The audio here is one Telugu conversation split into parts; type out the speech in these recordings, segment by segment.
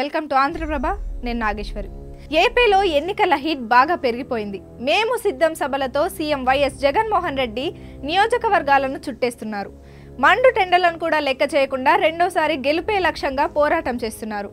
Welcome to Andhraprabha. నేను నాగేశ్వరి. ఏపీలో ఎన్నికల హీట్ బాగా పెరిగిపోయింది. మేము సిద్ధం సభలతో సీఎం వైఎస్ జగన్మోహన్ రెడ్డి నియోజకవర్గాలను చుట్టేస్తున్నారు. మండు టెండలను కూడా లెక్క చేయకుండా రెండోసారి గెలుపే లక్ష్యంగా పోరాటం చేస్తున్నారు.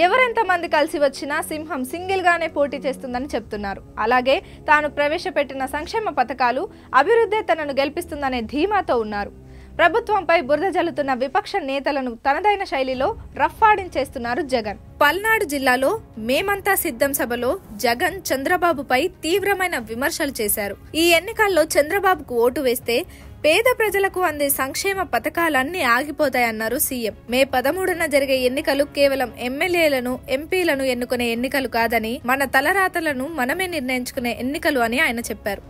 ఎవరెంతమంది కలిసి వచ్చినా సింహం సింగిల్ గానే పోటీ చేస్తుందని చెప్తున్నారు. అలాగే తాను ప్రవేశపెట్టిన సంక్షేమ పథకాలు అభివృద్ధి తనను గెలిపిస్తుందనే ధీమాతో ఉన్నారు. ప్రభుత్వంపై బురద జల్లుతున్న విపక్ష నేతలను తనదైన శైలిలో రఫ్ఫాడించేస్తున్నారు జగన్. పల్నాడు జిల్లాలో మేమంతా సిద్ధం సభలో జగన్ చంద్రబాబుపై తీవ్రమైన విమర్శలు చేశారు. ఈ ఎన్నికల్లో చంద్రబాబుకు ఓటు వేస్తే పేద ప్రజలకు అందే సంక్షేమ పథకాలన్నీ ఆగిపోతాయన్నారు సీఎం. మే 13న జరిగే ఎన్నికలు కేవలం ఎమ్మెల్యేలను ఎంపీలను ఎన్నుకునే ఎన్నికలు కాదని, మన తలరాతలను మనమే నిర్ణయించుకునే ఎన్నికలు అని ఆయన చెప్పారు.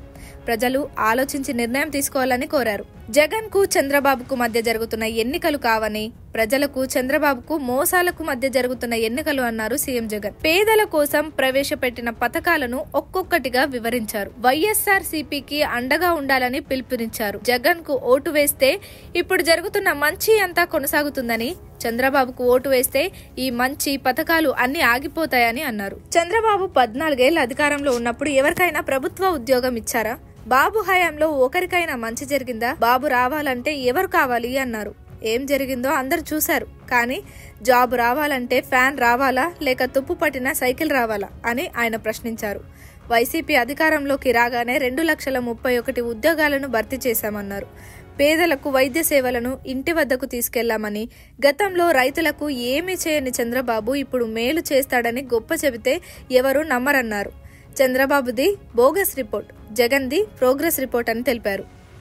ప్రజలు ఆలోచించి నిర్ణయం తీసుకోవాలని కోరారు. జగన్ కు చంద్రబాబుకు మధ్య జరుగుతున్న ఎన్నికలు కావని, ప్రజలకు చంద్రబాబుకు మోసాలకు మధ్య జరుగుతున్న ఎన్నికలు అన్నారు సీఎం జగన్. పేదల కోసం ప్రవేశపెట్టిన పథకాలను ఒక్కొక్కటిగా వివరించారు. వైఎస్ఆర్సీపీకి అండగా ఉండాలని పిలుపునిచ్చారు. జగన్ కు ఓటు వేస్తే ఇప్పుడు జరుగుతున్న మంచి అంతా కొనసాగుతుందని, చంద్రబాబుకు ఓటు వేస్తే ఈ మంచి పథకాలు అన్ని ఆగిపోతాయని అన్నారు. చంద్రబాబు 14 ఏళ్ల అధికారంలో ఉన్నప్పుడు ఎవరికైనా ప్రభుత్వ ఉద్యోగం ఇచ్చారా? బాబు హయాంలో ఒకరికైనా మంచి జరిగిందా? బాబు రావాలంటే ఎవరు కావాలి అన్నారు. ఏం జరిగిందో అందరు చూశారు. కానీ జాబ్ రావాలంటే ఫ్యాన్ రావాలా లేక తుప్పు పట్టిన సైకిల్ రావాలా అని ఆయన ప్రశ్నించారు. వైసీపీ అధికారంలోకి రాగానే 2,31,000 ఉద్యోగాలను భర్తీ చేశామన్నారు. పేదలకు వైద్య సేవలను ఇంటి వద్దకు తీసుకెళ్లామని, గతంలో రైతులకు ఏమీ చేయని చంద్రబాబు ఇప్పుడు మేలు చేస్తాడని గొప్ప చెబితే ఎవరూ నమ్మరన్నారు. చంద్రబాబుది బోగస్ రిపోర్ట్, జగన్ది ప్రోగ్రెస్ రిపోర్ట్ అని తెలిపారు.